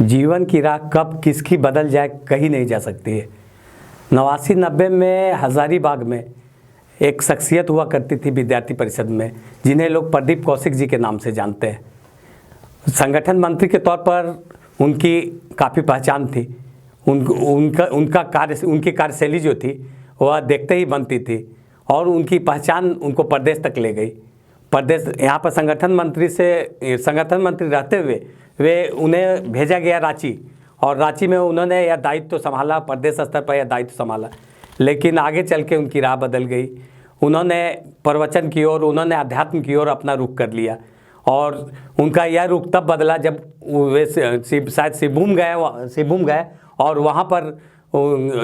जीवन की राह कब किसकी बदल जाए कहीं नहीं जा सकती है। 89-90 में हज़ारीबाग में एक शख्सियत हुआ करती थी विद्यार्थी परिषद में, जिन्हें लोग प्रदीप कौशिक जी के नाम से जानते हैं। संगठन मंत्री के तौर पर उनकी काफ़ी पहचान थी। उनकी कार्यशैली जो थी वह देखते ही बनती थी और उनकी पहचान उनको प्रदेश तक ले गई। प्रदेश यहाँ पर संगठन मंत्री रहते हुए उन्हें भेजा गया रांची, और रांची में उन्होंने यह दायित्व संभाला, प्रदेश स्तर पर यह दायित्व संभाला। लेकिन आगे चल के उनकी राह बदल गई। उन्होंने प्रवचन की ओर, उन्होंने अध्यात्म की ओर अपना रुख कर लिया, और उनका यह रुख तब बदला जब वे शायद सिबूम गए और वहाँ पर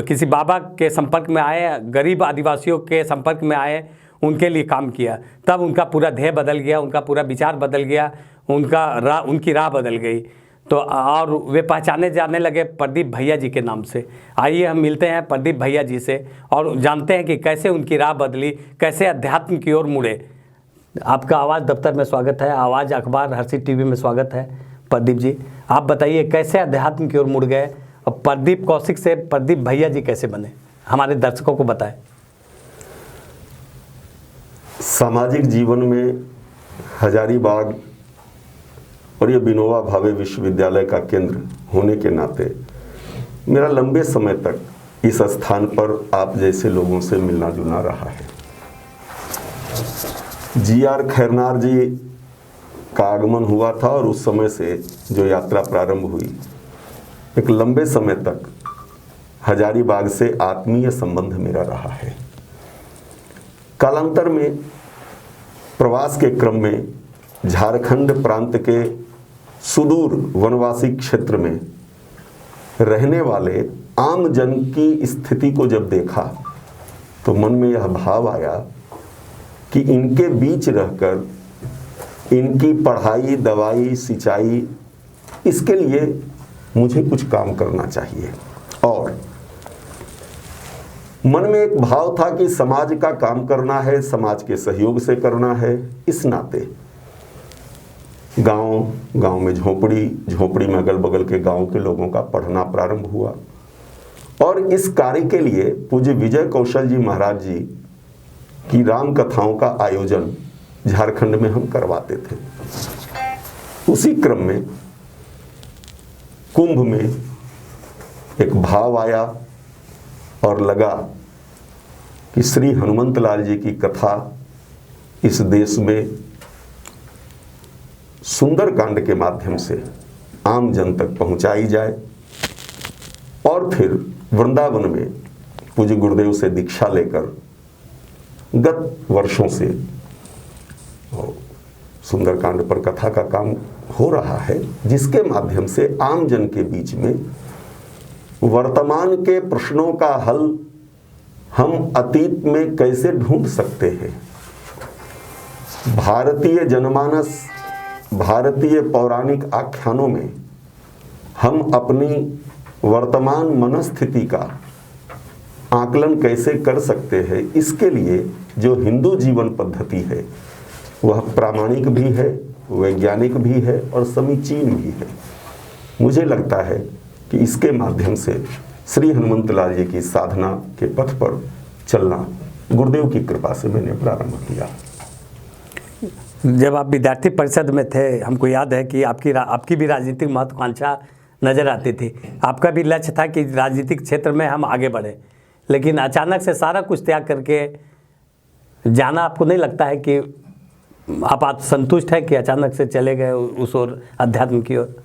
किसी बाबा के संपर्क में आए, गरीब आदिवासियों के संपर्क में आए, उनके लिए काम किया। तब उनका पूरा ध्येय बदल गया, उनका पूरा विचार बदल गया, उनकी राह बदल गई। तो और वे पहचाने जाने लगे प्रदीप भैया जी के नाम से। आइए हम मिलते हैं प्रदीप भैया जी से और जानते हैं कि कैसे उनकी राह बदली, कैसे अध्यात्म की ओर मुड़े। आपका आवाज़ दफ्तर में स्वागत है, आवाज़ अखबार हर्षित टीवी में स्वागत है। प्रदीप जी, आप बताइए कैसे अध्यात्म की ओर मुड़ गए और प्रदीप कौशिक से प्रदीप भैया जी कैसे बने, हमारे दर्शकों को बताएं। सामाजिक जीवन में हजारीबाग और ये विनोबा भावे विश्वविद्यालय का केंद्र होने के नाते मेरा लंबे समय तक इस स्थान पर आप जैसे लोगों से मिलना जुलना रहा है। जी.आर. खैरनार जी का आगमन हुआ था और उस समय से जो यात्रा प्रारंभ हुई, एक लंबे समय तक हजारीबाग से आत्मीय संबंध मेरा रहा है। कालांतर में प्रवास के क्रम में झारखंड प्रांत के सुदूर वनवासी क्षेत्र में रहने वाले आम जन की स्थिति को जब देखा तो मन में यह भाव आया कि इनके बीच रहकर इनकी पढ़ाई, दवाई, सिंचाई, इसके लिए मुझे कुछ काम करना चाहिए। और मन में एक भाव था कि समाज का काम करना है, समाज के सहयोग से करना है। इस नाते गांव में झोपड़ी में अगल बगल के गांव के लोगों का पढ़ना प्रारंभ हुआ, और इस कार्य के लिए पूज्य विजय कौशल जी महाराज जी की राम कथाओं का आयोजन झारखंड में हम करवाते थे। उसी क्रम में कुंभ में एक भाव आया और लगा कि श्री हनुमंत लाल जी की कथा इस देश में सुंदरकांड के माध्यम से आम जन तक पहुंचाई जाए। और फिर वृंदावन में पूज्य गुरुदेव से दीक्षा लेकर गत वर्षों से सुंदरकांड पर कथा का काम हो रहा है, जिसके माध्यम से आम जन के बीच में वर्तमान के प्रश्नों का हल हम अतीत में कैसे ढूंढ सकते हैं। भारतीय जनमानस, भारतीय पौराणिक आख्यानों में हम अपनी वर्तमान मनस्थिति का आकलन कैसे कर सकते हैं, इसके लिए जो हिंदू जीवन पद्धति है वह प्रामाणिक भी है, वैज्ञानिक भी है और समीचीन भी है। मुझे लगता है कि इसके माध्यम से श्री हनुमंत लाल जी की साधना के पथ पर चलना गुरुदेव की कृपा से मैंने प्रारंभ किया। जब आप विद्यार्थी परिषद में थे, हमको याद है कि आपकी भी राजनीतिक महत्वाकांक्षा नज़र आती थी। आपका भी लक्ष्य था कि राजनीतिक क्षेत्र में हम आगे बढ़े, लेकिन अचानक से सारा कुछ त्याग करके जाना, आपको नहीं लगता है कि आप संतुष्ट है कि अचानक से चले गए उस ओर, अध्यात्म की ओर?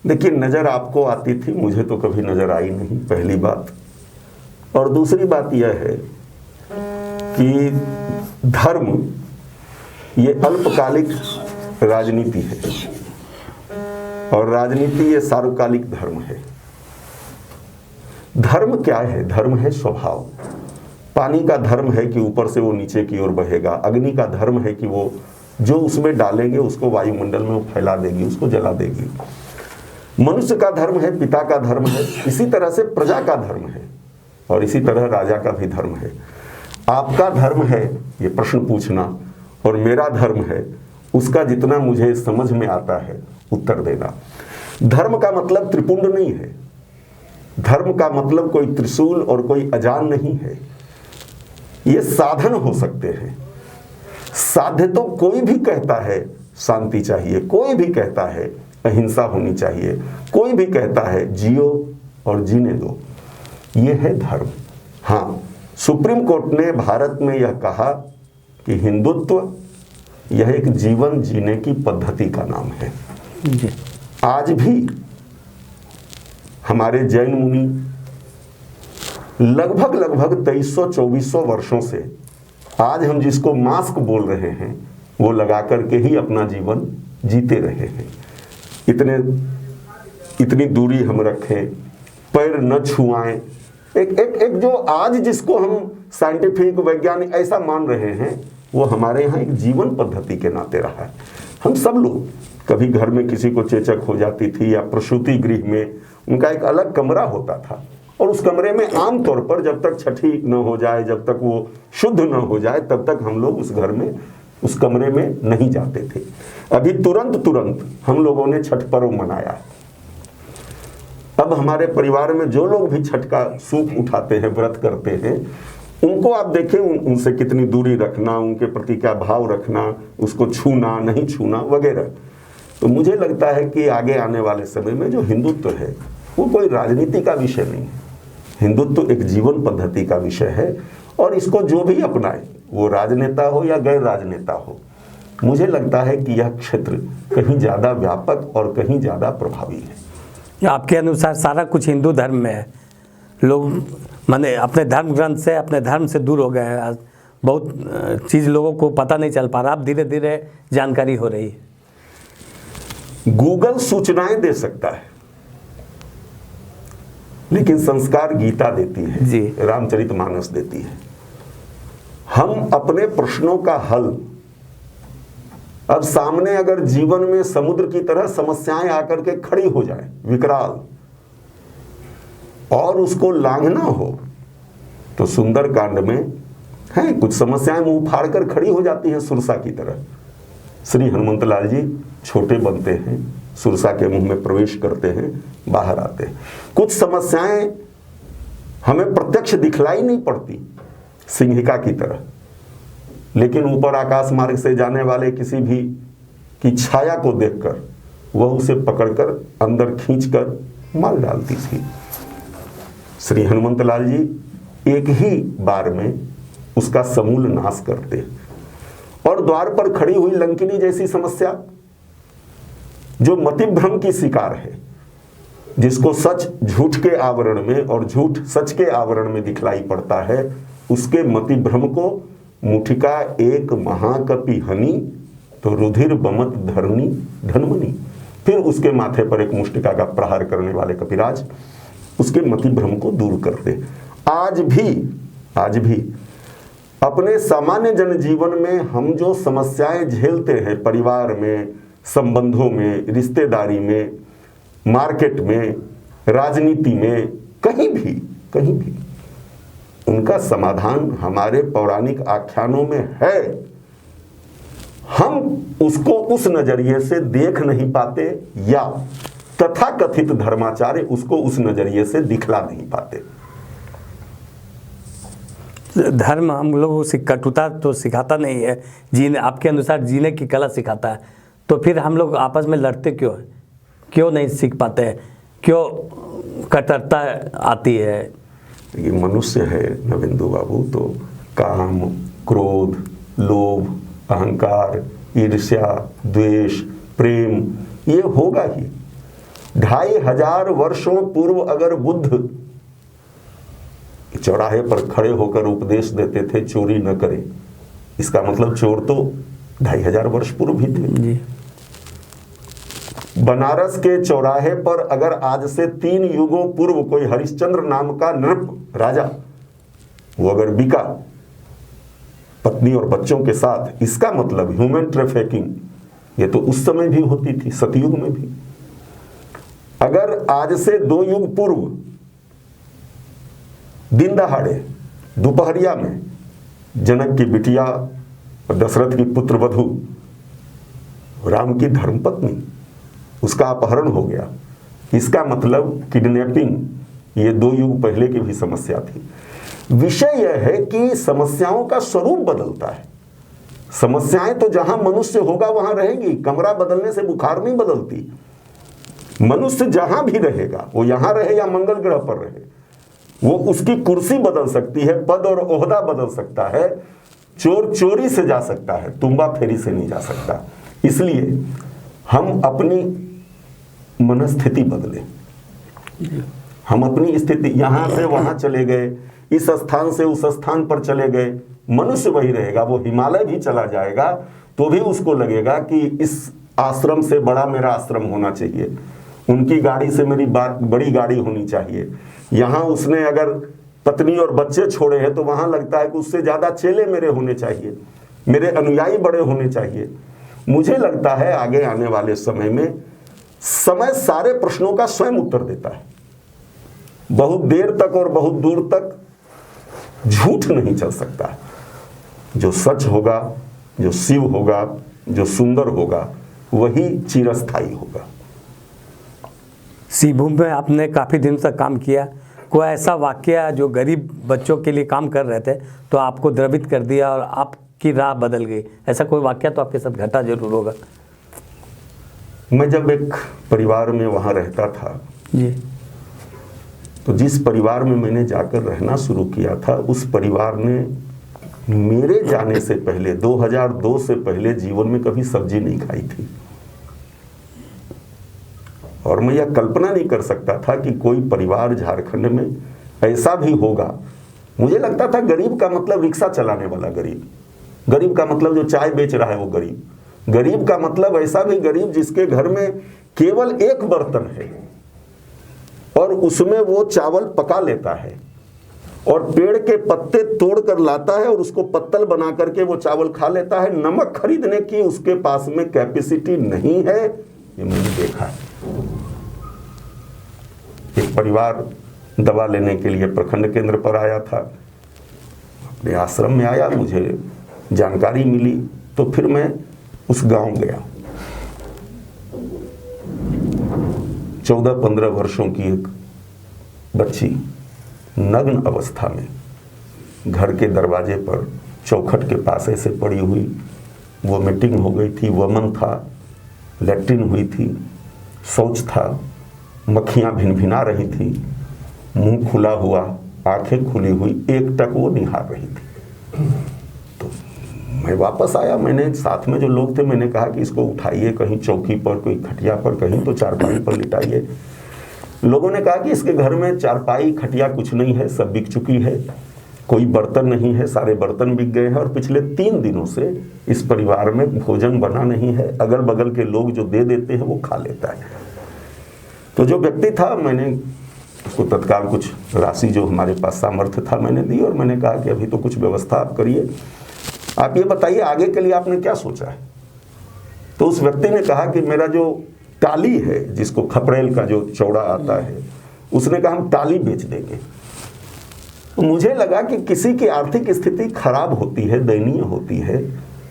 देखिए, नज़र आपको आती थी, मुझे तो कभी नज़र आई नहीं, पहली बात। और दूसरी बात यह है कि धर्म ये अल्पकालिक राजनीति है और राजनीति ये सार्वकालिक धर्म है। धर्म क्या है? धर्म है स्वभाव। पानी का धर्म है कि ऊपर से वो नीचे की ओर बहेगा। अग्नि का धर्म है कि वो जो उसमें डालेंगे उसको वायुमंडल में वो फैला देगी, उसको जला देगी। मनुष्य का धर्म है, पिता का धर्म है, इसी तरह से प्रजा का धर्म है और इसी तरह राजा का भी धर्म है। आपका धर्म है ये प्रश्न पूछना, और मेरा धर्म है उसका जितना मुझे समझ में आता है उत्तर देना। धर्म का मतलब त्रिपुंड नहीं है, धर्म का मतलब कोई त्रिशूल और कोई अजान नहीं है। ये साधन हो सकते हैं। साध्य तो कोई भी कहता है शांति चाहिए, कोई भी कहता है अहिंसा होनी चाहिए, कोई भी कहता है जियो और जीने दो, ये है धर्म। हाँ, सुप्रीम कोर्ट ने भारत में यह कहा कि हिंदुत्व यह एक जीवन जीने की पद्धति का नाम है। आज भी हमारे जैन मुनि लगभग 2300-2400 वर्षों से आज हम जिसको मास्क बोल रहे हैं वो लगा करके ही अपना जीवन जीते रहे हैं। इतनी दूरी हम रखें, पैर न छुआएं, एक जो आज जिसको हम साइंटिफिक वैज्ञानिक ऐसा मान रहे हैं वो हमारे यहाँ एक जीवन पद्धति के नाते रहा है। हम सब लोग कभी घर में किसी को चेचक हो जाती थी या प्रसूति गृह में उनका एक अलग कमरा होता था और उस कमरे में आमतौर पर जब तक छठी न हो जाए, जब तक वो शुद्ध न हो जाए, तब तक हम लोग उस घर में उस कमरे में नहीं जाते थे। अभी तुरंत हम लोगों ने छठ पर्व मनाया। अब हमारे परिवार में जो लोग भी छठ का सूप उठाते हैं, व्रत करते हैं, उनको आप देखें उनसे कितनी दूरी रखना, उनके प्रति क्या भाव रखना, उसको छूना नहीं छूना वगैरह। तो मुझे लगता है कि आगे आने वाले समय में जो हिंदुत्व है वो कोई राजनीति का विषय नहीं है। हिंदुत्व एक जीवन पद्धति का विषय है और इसको जो भी अपनाए, वो राजनेता हो या गैर राजनेता हो, मुझे लगता है कि यह क्षेत्र कहीं ज़्यादा व्यापक और कहीं ज़्यादा प्रभावी है। आपके अनुसार सारा कुछ हिंदू धर्म में है। लोग माने अपने धर्म ग्रंथ से, अपने धर्म से दूर हो गए हैं। आज बहुत चीज़ लोगों को पता नहीं चल पा रहा, अब धीरे धीरे जानकारी हो रही है। गूगल सूचनाएं दे सकता है लेकिन संस्कार गीता देती है जी, रामचरितमानस देती है। हम अपने प्रश्नों का हल, अब सामने अगर जीवन में समुद्र की तरह समस्याएं आकर के खड़ी हो जाए विकराल और उसको लांघना हो, तो सुंदर कांड में है कुछ समस्याएं मुंह फाड़ कर खड़ी हो जाती हैं सुरसा की तरह। श्री हनुमंत लाल जी छोटे बनते हैं, सुरसा के मुंह में प्रवेश करते हैं, बाहर आते हैं। कुछ समस्याएं हमें प्रत्यक्ष दिखलाई नहीं पड़ती सिंहिका की तरह, लेकिन ऊपर आकाश मार्ग से जाने वाले किसी भी की छाया को देखकर वह उसे पकड़कर अंदर खींचकर मार डालती थी। श्री हनुमंत लाल जी एक ही बार में उसका समूल नाश करते। और द्वार पर खड़ी हुई लंकिनी जैसी समस्या जो मतिभ्रम की शिकार है, जिसको सच झूठ के आवरण में और झूठ सच के आवरण में दिखलाई पड़ता है, उसके मतिभ्रम को मुठिका एक महाकपि हनी तो रुधिर बमत धरनी धनमनी, फिर उसके माथे पर एक मुष्टिका का प्रहार करने वाले कपिराज उसके मतिभ्रम को दूर करते। आज भी अपने सामान्य जनजीवन में हम जो समस्याएं झेलते हैं, परिवार में, संबंधों में, रिश्तेदारी में, मार्केट में, राजनीति में, कहीं भी उनका समाधान हमारे पौराणिक आख्यानों में है। हम उसको उस नजरिए से देख नहीं पाते या तथाकथित धर्माचार्य उसको उस नजरिए से दिखला नहीं पाते। धर्म हम लोगों को कटुता तो सिखाता नहीं है, जीने आपके अनुसार जीने की कला सिखाता है। तो फिर हम लोग आपस में लड़ते क्यों हैं? क्यों नहीं सीख पाते हैं? क्यों कट्टरता आती है? ये मनुष्य है नवेंदु बाबू, तो काम, क्रोध, लोभ, अहंकार, ईर्ष्या, द्वेष, प्रेम ये होगा ही। 2500 वर्षों पूर्व अगर बुद्ध चौराहे पर खड़े होकर उपदेश देते थे चोरी न करें, इसका मतलब चोर तो 2500 वर्ष पूर्व भी थे जी। बनारस के चौराहे पर अगर आज से 3 युगों पूर्व कोई हरिश्चंद्र नाम का नृप राजा वो अगर बिका पत्नी और बच्चों के साथ, इसका मतलब ह्यूमन ट्रैफिकिंग ये तो उस समय भी होती थी, सतयुग में भी। अगर आज से 2 युग पूर्व दिन दहाड़े दोपहरिया में जनक की बिटिया और दशरथ की पुत्र वधू राम की धर्मपत्नी उसका अपहरण हो गया इसका मतलब किडनैपिंग, ये 2 युग पहले की भी समस्या थी। विषय यह है कि समस्याओं का स्वरूप बदलता है। समस्याएं तो जहां मनुष्य होगा वहां रहेंगी, कमरा बदलने से बुखार नहीं बदलती। मनुष्य जहां भी रहेगा, वो यहां रहे या मंगल ग्रह पर रहे, वो उसकी कुर्सी बदल सकती है, पद और ओहदा बदल सकता है, चोर चोरी से जा सकता है, तुम्बा फेरी से नहीं जा सकता। इसलिए हम अपनी मनस्थिति बदलें। हम अपनी स्थिति, यहां से वहां चले गए, इस स्थान से उस स्थान पर चले गए, मनुष्य वही रहेगा। वो हिमालय भी चला जाएगा तो भी उसको लगेगा कि इस आश्रम से बड़ा मेरा आश्रम होना चाहिए, उनकी गाड़ी से मेरी बड़ी गाड़ी होनी चाहिए। यहां उसने अगर पत्नी और बच्चे छोड़े हैं तो वहां लगता है कि उससे ज्यादा चेले मेरे होने चाहिए, मेरे अनुयायी बड़े होने चाहिए। मुझे लगता है आगे आने वाले समय में समय सारे प्रश्नों का स्वयं उत्तर देता है। बहुत देर तक और बहुत दूर तक झूठ नहीं चल सकता। जो सच होगा, जो शिव होगा, जो सुंदर होगा, वही चिरस्थायी होगा। सिंहभूम में आपने काफ़ी दिन तक काम किया, कोई ऐसा वाकया जो गरीब बच्चों के लिए काम कर रहे थे तो आपको द्रवित कर दिया और आपकी राह बदल गई, ऐसा कोई वाकया तो आपके साथ घटा जरूर होगा? मैं जब एक परिवार में वहाँ रहता था जी, तो जिस परिवार में मैंने जाकर रहना शुरू किया था, उस परिवार ने मेरे जाने से पहले 2002 से पहले जीवन में कभी सब्जी नहीं खाई थी। और मैं यह कल्पना नहीं कर सकता था कि कोई परिवार झारखंड में ऐसा भी होगा। मुझे लगता था गरीब का मतलब रिक्शा चलाने वाला गरीब, गरीब का मतलब जो चाय बेच रहा है वो गरीब, गरीब का मतलब ऐसा भी गरीब जिसके घर में केवल एक बर्तन है और उसमें वो चावल पका लेता है और पेड़ के पत्ते तोड़ कर लाता है और उसको पत्तल बना करके वो चावल खा लेता है। नमक खरीदने की उसके पास में कैपेसिटी नहीं है, ये मैंने देखा है। एक परिवार दवा लेने के लिए प्रखंड केंद्र पर आया था, अपने आश्रम में आया, मुझे जानकारी मिली तो फिर मैं उस गांव गया। 14-15 वर्षों की एक बच्ची नग्न अवस्था में घर के दरवाजे पर चौखट के पास ऐसे पड़ी हुई, वोमिटिंग हो गई थी, वमन था, लैट्रिन हुई थी, शौच था, मक्खियां भिनभिना रही थी, मुंह खुला हुआ, आंखें खुली हुई, एकटक वो निहार रही थी। तो मैं वापस आया, मैंने साथ में जो लोग थे मैंने कहा कि इसको उठाइए कहीं चौकी पर, कोई खटिया पर, कहीं तो चारपाई पर लिटाइए। लोगों ने कहा कि इसके घर में चारपाई खटिया कुछ नहीं है, सब बिक चुकी है, कोई बर्तन नहीं है, सारे बर्तन बिक गए हैं और पिछले 3 दिनों से इस परिवार में भोजन बना नहीं है, अगल बगल के लोग जो दे देते हैं वो खा लेता है। तो जो व्यक्ति था, मैंने उसको तत्काल कुछ राशि जो हमारे पास सामर्थ्य था मैंने दी और मैंने कहा कि अभी तो कुछ व्यवस्था आप करिए, आप ये बताइए आगे के लिए आपने क्या सोचा है। तो उस व्यक्ति ने कहा कि मेरा जो टाली है, जिसको खपरेल का जो चौड़ा आता है, उसने कहा हम टाली बेच देंगे। तो मुझे लगा कि किसी की आर्थिक स्थिति खराब होती है, दयनीय होती है,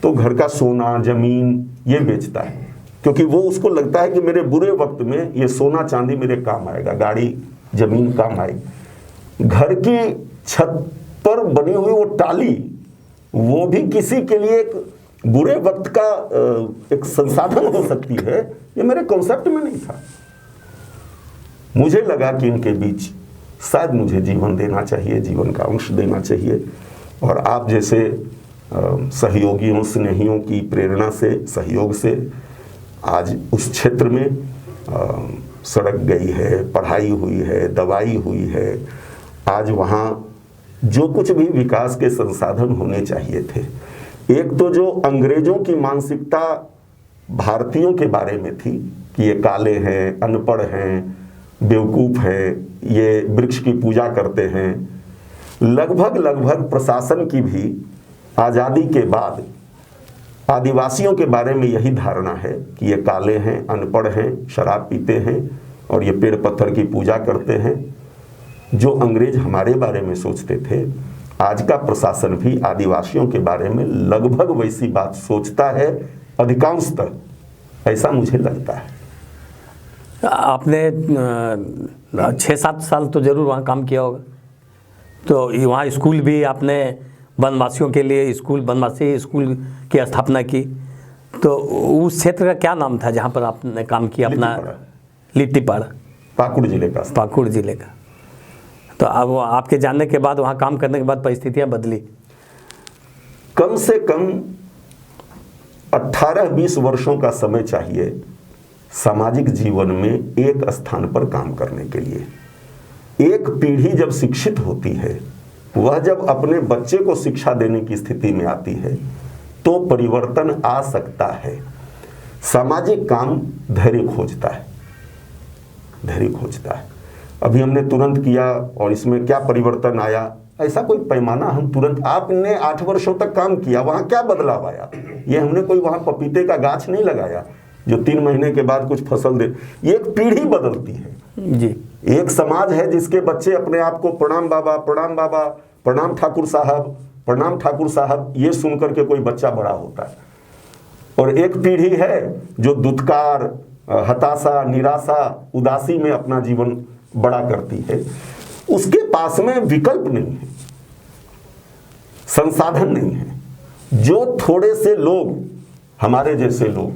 तो घर का सोना जमीन ये बेचता है, क्योंकि वो उसको लगता है कि मेरे बुरे वक्त में ये सोना चांदी मेरे काम आएगा, गाड़ी जमीन काम आएगी। घर की छत पर बनी हुई वो टाली, वो भी किसी के लिए एक बुरे वक्त का एक संसाधन हो सकती है, ये मेरे कॉन्सेप्ट में नहीं था। मुझे लगा कि इनके बीच शायद मुझे जीवन देना चाहिए, जीवन का अंश देना चाहिए। और आप जैसे सहयोगियों, स्नेहियों की प्रेरणा से, सहयोग से आज उस क्षेत्र में सड़क गई है, पढ़ाई हुई है, दवाई हुई है। आज वहाँ जो कुछ भी विकास के संसाधन होने चाहिए थे, एक तो जो अंग्रेजों की मानसिकता भारतीयों के बारे में थी कि ये काले हैं, अनपढ़ हैं, बेवकूफ़ हैं, ये वृक्ष की पूजा करते हैं, लगभग प्रशासन की भी आज़ादी के बाद आदिवासियों के बारे में यही धारणा है कि ये काले हैं, अनपढ़ हैं, शराब पीते हैं और ये पेड़ पत्थर की पूजा करते हैं। जो अंग्रेज हमारे बारे में सोचते थे, आज का प्रशासन भी आदिवासियों के बारे में लगभग वैसी बात सोचता है, अधिकांशतः ऐसा मुझे लगता है। आपने 6-7 साल तो ज़रूर वहाँ काम किया होगा, तो वहाँ स्कूल भी आपने वनवासियों के लिए वनवासी स्कूल की स्थापना की, तो उस क्षेत्र का क्या नाम था जहाँ पर आपने काम किया अपना? लिट्टीपाड़ा, पाकुड़ जिले का। पाकुड़ जिले का। तो अब आपके जानने के बाद, वहाँ काम करने के बाद परिस्थितियाँ बदली? कम से कम 18-20 वर्षों का समय चाहिए सामाजिक जीवन में एक स्थान पर काम करने के लिए। एक पीढ़ी जब शिक्षित होती है, वह जब अपने बच्चे को शिक्षा देने की स्थिति में आती है, तो परिवर्तन आ सकता है। सामाजिक काम धैर्य खोजता है, धैर्य खोजता है। अभी हमने तुरंत किया और इसमें क्या परिवर्तन आया, ऐसा कोई पैमाना हम तुरंत, आपने 8 वर्षों तक काम किया, वहां क्या बदलाव आया? ये हमने कोई वहां पपीते का गाछ नहीं लगाया जो 3 महीने के बाद कुछ फसल दे। एक पीढ़ी बदलती है जी। एक समाज है जिसके बच्चे अपने आप को प्रणाम बाबा, प्रणाम बाबा, प्रणाम ठाकुर साहब, प्रणाम ठाकुर साहब, ये सुनकर के कोई बच्चा बड़ा होता है। और एक पीढ़ी है जो दुत्कार, हताशा, निराशा, उदासी में अपना जीवन बड़ा करती है। उसके पास में विकल्प नहीं है, संसाधन नहीं है। जो थोड़े से लोग, हमारे जैसे लोग,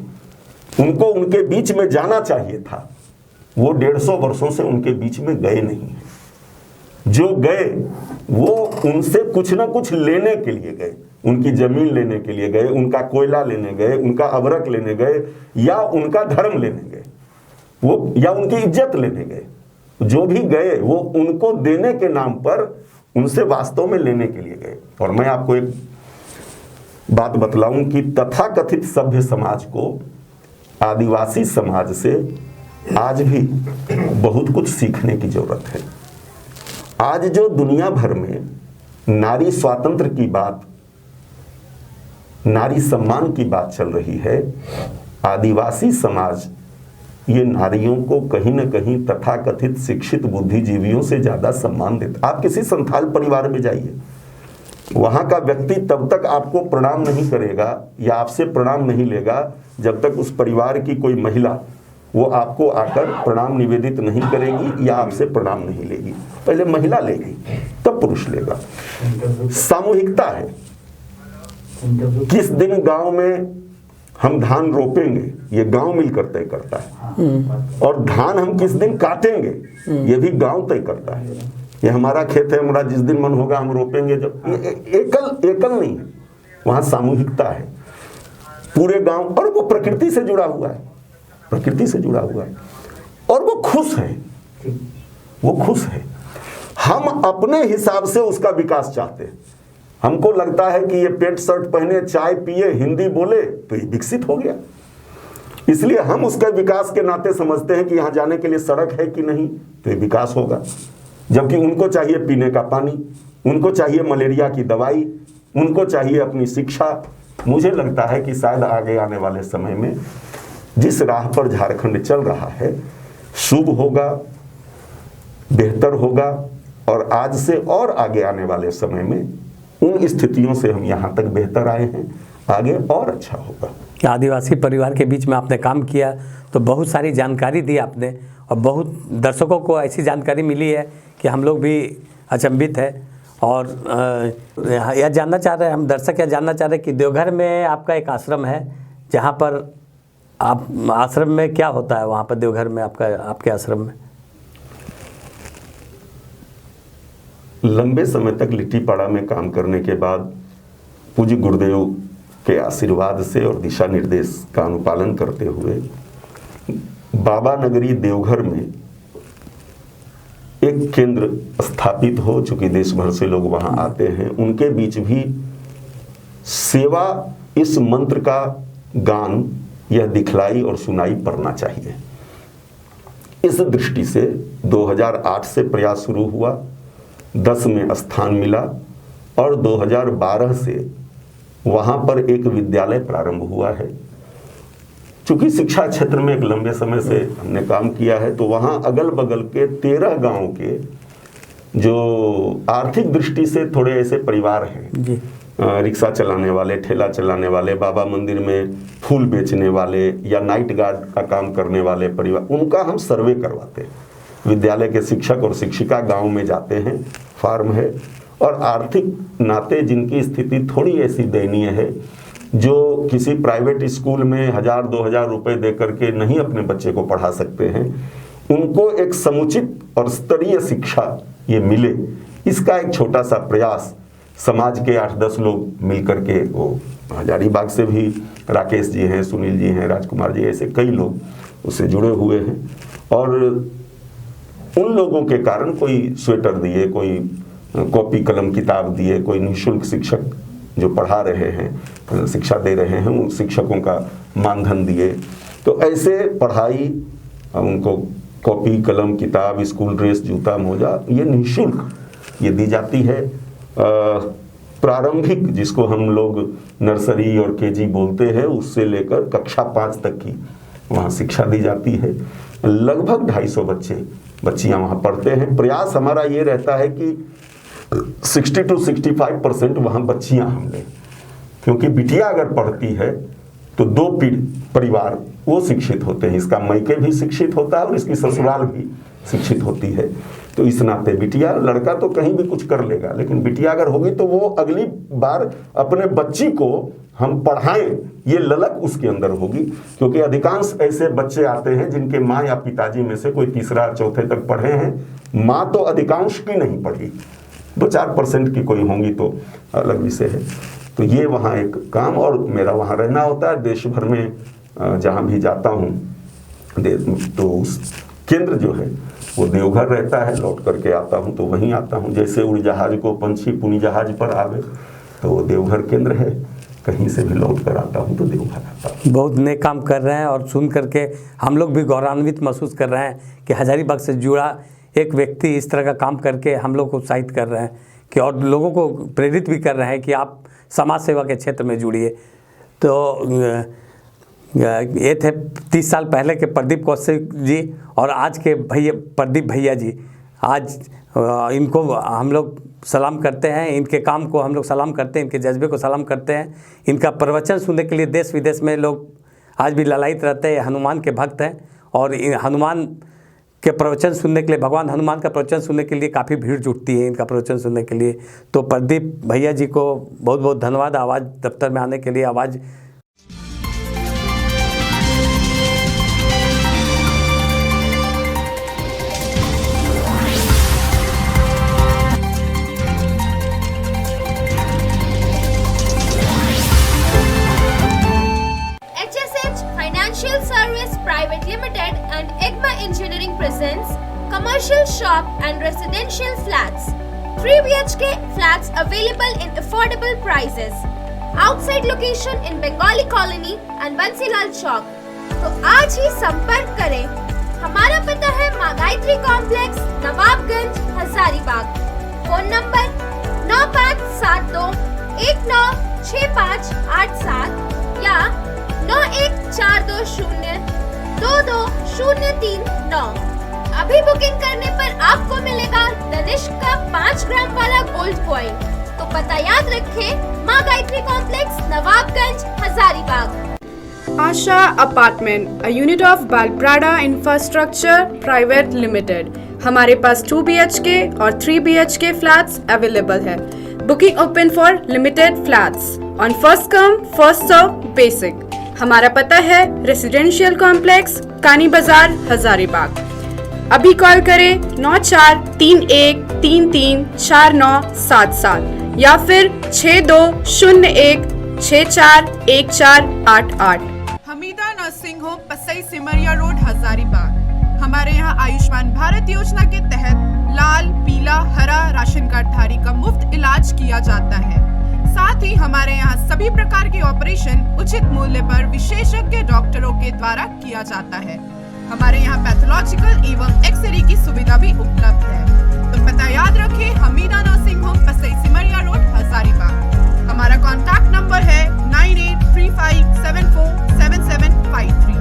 उनको उनके बीच में जाना चाहिए था, वो 150 वर्षों से उनके बीच में गए नहीं हैं। जो गए वो उनसे कुछ ना कुछ लेने के लिए गए, उनकी जमीन लेने के लिए गए, उनका कोयला लेने गए, उनका अबरक लेने गए, या उनका धर्म लेने गए, वो या उनकी इज्जत लेने गए। जो भी गए वो उनको देने के नाम पर उनसे वास्तव में लेने के लिए गए। और मैं आपको एक बात बतलाऊं कि तथाकथित सभ्य समाज को आदिवासी समाज से आज भी बहुत कुछ सीखने की जरूरत है। आज जो दुनिया भर में नारी स्वातंत्र की बात, नारी सम्मान की बात चल रही है, आदिवासी समाज ये नारियों को कहीं ना कहीं तथाकथित शिक्षित बुद्धिजीवियों से ज्यादा सम्मान देता। आप किसी संथाल परिवार में जाइए, वहां का व्यक्ति तब तक आपको प्रणाम नहीं करेगा या आपसे प्रणाम नहीं लेगा जब तक उस परिवार की कोई महिला वो आपको आकर प्रणाम निवेदित नहीं करेगी या आपसे प्रणाम नहीं लेगी। पहले महिला लेगी, तब पुरुष लेगा। सामूहिकता है। किस दिन गांव में हम धान रोपेंगे, ये गांव मिलकर तय करता है। और धान हम किस दिन काटेंगे, ये भी गांव तय करता है। ये हमारा खेत है, हमारा जिस दिन मन होगा हम रोपेंगे। जब एकल नहीं है, वहां सामूहिकता है। पूरे गांव, और वो प्रकृति से जुड़ा हुआ है, प्रकृति से जुड़ा हुआ है, और वो खुश है, वो खुश है। हम अपने हिसाब से उसका विकास चाहते हैं। हमको लगता है कि ये पेंट शर्ट पहने, चाय पिए, हिंदी बोले तो ये विकसित हो गया, इसलिए हम उसके विकास के नाते समझते हैं कि यहां जाने के लिए सड़क है कि नहीं, तो ये विकास होगा। जबकि उनको चाहिए पीने का पानी, उनको चाहिए मलेरिया की दवाई, उनको चाहिए अपनी शिक्षा। मुझे लगता है कि शायद आगे आने वाले समय में जिस राह पर झारखंड चल रहा है, शुभ होगा, बेहतर होगा, और आज से और आगे आने वाले समय में उन स्थितियों से हम यहाँ तक बेहतर आए हैं, आगे और अच्छा होगा। आदिवासी परिवार के बीच में आपने काम किया तो बहुत सारी जानकारी दी आपने, और बहुत दर्शकों को ऐसी जानकारी मिली है कि हम लोग भी अचंभित है। और यह जानना चाह रहे हैं हम, दर्शक यह जानना चाह रहे हैं कि देवघर में आपका एक आश्रम है, जहाँ पर आप, आश्रम में क्या होता है वहाँ पर देवघर में आपके आश्रम में? लंबे समय तक लिट्टीपाड़ा में काम करने के बाद पूज्य गुरुदेव के आशीर्वाद से और दिशा निर्देश का अनुपालन करते हुए बाबा नगरी देवघर में एक केंद्र स्थापित हो, चूंकि देश भर से लोग वहां आते हैं, उनके बीच भी सेवा इस मंत्र का गान यह दिखलाई और सुनाई पड़ना चाहिए। इस दृष्टि से 2008 से प्रयास शुरू हुआ, 10 में स्थान मिला, और 2012 से वहां पर एक विद्यालय प्रारंभ हुआ है। चूंकि शिक्षा क्षेत्र में एक लंबे समय से हमने काम किया है, तो वहां अगल बगल के 13 गांव के जो आर्थिक दृष्टि से थोड़े ऐसे परिवार हैं, रिक्शा चलाने वाले, ठेला चलाने वाले, बाबा मंदिर में फूल बेचने वाले या नाइट गार्ड का काम करने वाले परिवार, उनका हम सर्वे करवाते हैं। विद्यालय के शिक्षक और शिक्षिका गांव में जाते हैं, फार्म है, और आर्थिक नाते जिनकी स्थिति थोड़ी ऐसी दयनीय है, जो किसी प्राइवेट स्कूल में 1000-2000 रुपए दे करके नहीं अपने बच्चे को पढ़ा सकते हैं, उनको एक समुचित और स्तरीय शिक्षा ये मिले, इसका एक छोटा सा प्रयास समाज के 8-10 लोग मिलकर के, वो हजारीबाग से भी राकेश जी हैं, सुनील जी हैं, राजकुमार जी, ऐसे कई लोग उससे जुड़े हुए हैं। और उन लोगों के कारण कोई स्वेटर दिए, कोई कॉपी कलम किताब दिए, कोई निःशुल्क शिक्षक जो पढ़ा रहे हैं, शिक्षा दे रहे हैं, उन शिक्षकों का मानधन दिए। तो ऐसे पढ़ाई, उनको कॉपी कलम किताब, स्कूल ड्रेस, जूता मोजा, ये निःशुल्क ये दी जाती है। प्रारंभिक, जिसको हम लोग नर्सरी और केजी बोलते हैं, उससे लेकर कक्षा 5 तक की वहाँ शिक्षा दी जाती है। लगभग 250 बच्चियाँ वहाँ पढ़ते हैं। प्रयास हमारा ये रहता है कि 60 से 65% वहाँ बच्चियाँ हम लें, क्योंकि बिटिया अगर पढ़ती है तो 2 परिवार वो शिक्षित होते हैं, इसका मायके भी शिक्षित होता है और इसकी ससुराल भी शिक्षित होती है। तो इस नाते बिटिया, लड़का तो कहीं भी कुछ कर लेगा, लेकिन बिटिया अगर होगी तो वो अगली बार अपने बच्ची को हम पढ़ाएं, ये ललक उसके अंदर होगी। क्योंकि अधिकांश ऐसे बच्चे आते हैं जिनके माँ या पिताजी में से कोई 3-4 तक पढ़े हैं, माँ तो अधिकांश की नहीं पढ़ी, 2-4% की कोई होंगी तो अलग विषय है। तो ये वहाँ एक काम, और मेरा वहाँ रहना होता है। देश भर में जहाँ भी जाता हूँ तो उस केंद्र जो है वो देवघर रहता है, लौट करके आता हूँ तो वहीं आता हूँ। जैसे उड़ जहाज को पंछी पुनी जहाज पर आवे, तो वो देवघर केंद्र है, कहीं से भी लौट कर आता हूँ तो देवघर आता हूँ। बहुत नेक काम कर रहे हैं, और सुन करके हम लोग भी गौरवान्वित महसूस कर रहे हैं कि हजारीबाग से जुड़ा एक व्यक्ति इस तरह का काम करके हम लोग को उत्साहित कर रहे हैं कि, और लोगों को प्रेरित भी कर रहे हैं कि आप समाज सेवा के क्षेत्र में जुड़िए। तो ये थे 30 साल पहले के प्रदीप कौशिक जी, और आज के प्रदीप भैया जी। आज इनको हम लोग सलाम करते हैं, इनके काम को हम लोग सलाम करते हैं, इनके जज्बे को सलाम करते हैं। इनका प्रवचन सुनने के लिए देश विदेश में लोग आज भी ललायित रहते हैं। हनुमान के भक्त हैं, और हनुमान के प्रवचन सुनने के लिए, भगवान हनुमान का प्रवचन सुनने के लिए काफ़ी भीड़ जुटती है इनका प्रवचन सुनने के लिए। तो प्रदीप भैया जी को बहुत बहुत धन्यवाद आवाज़ दफ्तर में आने के लिए। आवाज़ Private Limited and EGMA Engineering presents commercial shop and residential flats. 3 BHK flats available in affordable prices. Outside location in Bengali Colony and Bansilal Chowk. तो आज ही संपर्क करें। हमारा पता है माँ Gayatri complex, Nawabganj, Hazaribagh. Phone number 9572196587 या 9142022039। अभी बुकिंग करने पर आपको मिलेगा तनिष्क का 5 ग्राम वाला गोल्ड कॉइन। तो पता याद रखें, माँ Gayatri complex, Nawabganj, Hazaribagh. Asha Apartment, a unit of Balprada Infrastructure Private Limited. हमारे पास 2 BHK और 3 BHK flats available है। Booking open for limited flats on first come first serve basic. हमारा पता है रेसिडेंशियल कॉम्प्लेक्स, कानी बाजार, हजारीबाग। अभी कॉल करें 9431334977 या फिर 6201641488। Hamida nursing home, Pasai Simaria road, Hazaribagh. हमारे यहाँ आयुष्मान भारत योजना के तहत लाल, पीला, हरा राशन कार्ड धारी का मुफ्त इलाज किया जाता है। साथ ही हमारे यहाँ सभी प्रकार के ऑपरेशन उचित मूल्य पर विशेषज्ञ डॉक्टरों के द्वारा किया जाता है। हमारे यहाँ पैथोलॉजिकल एवं एक्सरे की सुविधा भी उपलब्ध है। तो पता याद रखें, Hamida nursing home, Pasai Simaria road, Hazaribagh. हमारा कॉन्टैक्ट नंबर है 9835747753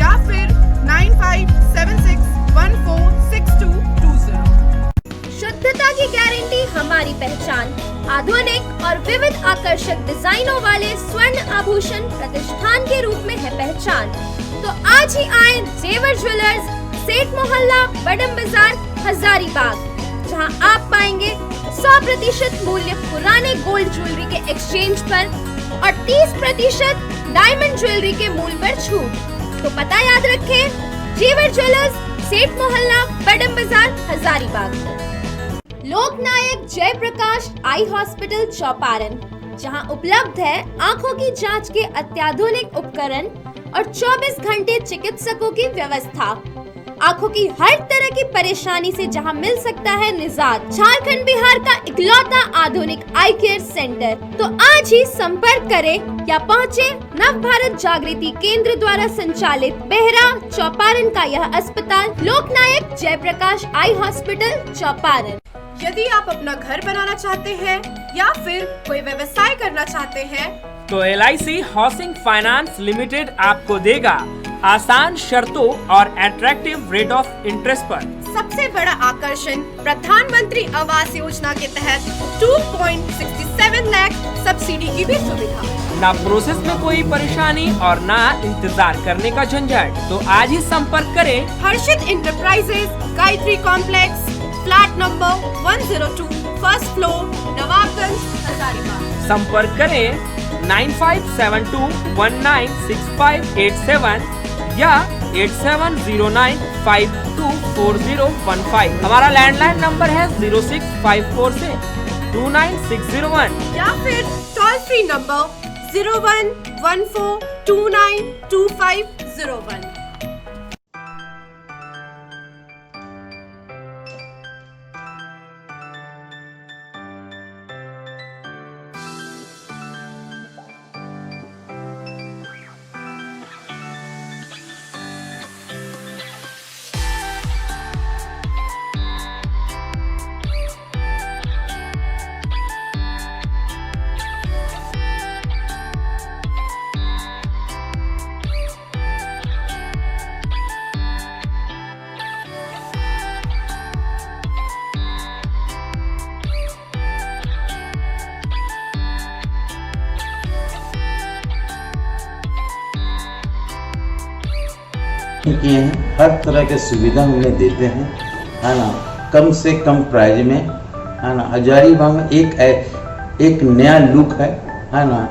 या फिर 9576146220। शुद्धता की गारंटी हमारी पहचान। आधुनिक और विविध आकर्षक डिजाइनों वाले स्वर्ण आभूषण प्रतिष्ठान के रूप में है पहचान। तो आज ही आए जेवर ज्वेलर्स, सेठ मोहल्ला, बडम बाजार, हजारीबाग, जहां आप पाएंगे 100% मूल्य पुराने गोल्ड ज्वेलरी के एक्सचेंज पर और 30% डायमंड ज्वेलरी के मूल्य पर छूट। तो पता याद रखें, जेवर ज्वेलर्स, सेठ मोहल्ला, बडम बाजार, हजारीबाग। लोकनायक जयप्रकाश आई हॉस्पिटल चौपारण, जहां उपलब्ध है आंखों की जांच के अत्याधुनिक उपकरण और 24 घंटे चिकित्सकों की व्यवस्था। आंखों की हर तरह की परेशानी से जहां मिल सकता है निजात। झारखंड बिहार का इकलौता आधुनिक आई केयर सेंटर। तो आज ही संपर्क करें या पहुंचे नव भारत जागृति केंद्र द्वारा संचालित बेहरा चौपारण का यह अस्पताल, लोकनायक जयप्रकाश आई हॉस्पिटल चौपारण। यदि आप अपना घर बनाना चाहते हैं या फिर कोई व्यवसाय करना चाहते हैं तो LIC हाउसिंग फाइनेंस लिमिटेड आपको देगा आसान शर्तों और अट्रैक्टिव रेट ऑफ इंटरेस्ट पर। सबसे बड़ा आकर्षण प्रधानमंत्री आवास योजना के तहत 2.67 लाख सब्सिडी की भी सुविधा। ना प्रोसेस में कोई परेशानी और ना इंतजार करने का झंझट। तो आज ही संपर्क करें Harshit enterprises, Gayatri complex, flat number 102, first floor, Nawabganj, Hazaribagh. संपर्क करें 9572196587 या 8709524015। हमारा लैंडलाइन नंबर है 06546 से 29601 या फिर टोल फ्री नंबर 0114292501। किए हैं, हर तरह के सुविधा उन्हें देते हैं, है ना, कम से कम प्राइस में, है ना। हजारीबाग में एक नया लुक है ना।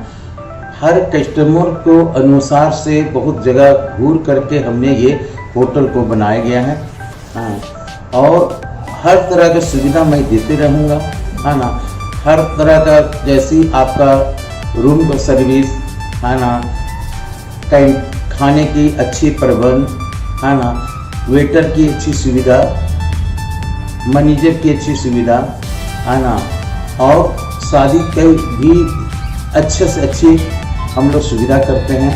हर कस्टमर को अनुसार से बहुत जगह घूर करके हमने ये होटल को बनाया गया है, और हर तरह की सुविधा मैं देते रहूँगा, है ना। हर तरह का जैसी आपका रूम का सर्विस, है ना, खाने की अच्छी प्रबंध, है ना, वेटर की अच्छी सुविधा, मैनेजर की अच्छी सुविधा, है ना, और शादी की भी अच्छे से अच्छी हम लोग सुविधा करते हैं,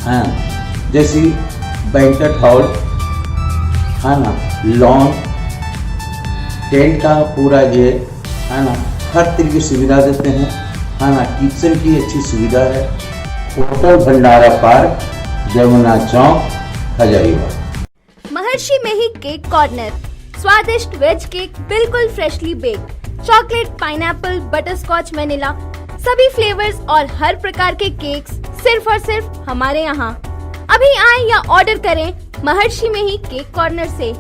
हाँ, जैसे बैंक्वेट हॉल, है ना, लॉन, टेंट का पूरा ये, है ना, हर तरह की सुविधा देते हैं, है ना। किचन की अच्छी सुविधा है। होटल भंडारा पार्क, जमुना चौक, हजारीबाग। महर्षि में ही केक कॉर्नर, स्वादिष्ट वेज केक बिल्कुल freshly baked, chocolate, pineapple, butterscotch, vanilla, सभी फ्लेवर्स और हर प्रकार के केक्स सिर्फ और सिर्फ हमारे यहाँ। अभी आए या ऑर्डर करें महर्षि में ही केक कॉर्नर से।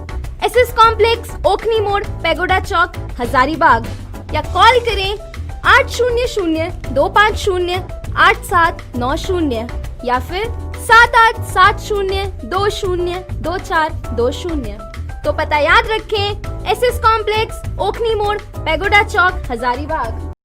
SS कॉम्प्लेक्स, ओखनी मोड़, पैगोडा चौक, हजारीबाग, या कॉल करें 800-250-8790 या फिर 7870202420। तो पता याद रखें, SS कॉम्प्लेक्स, ओखनी मोड़, पैगोडा चौक, हजारीबाग।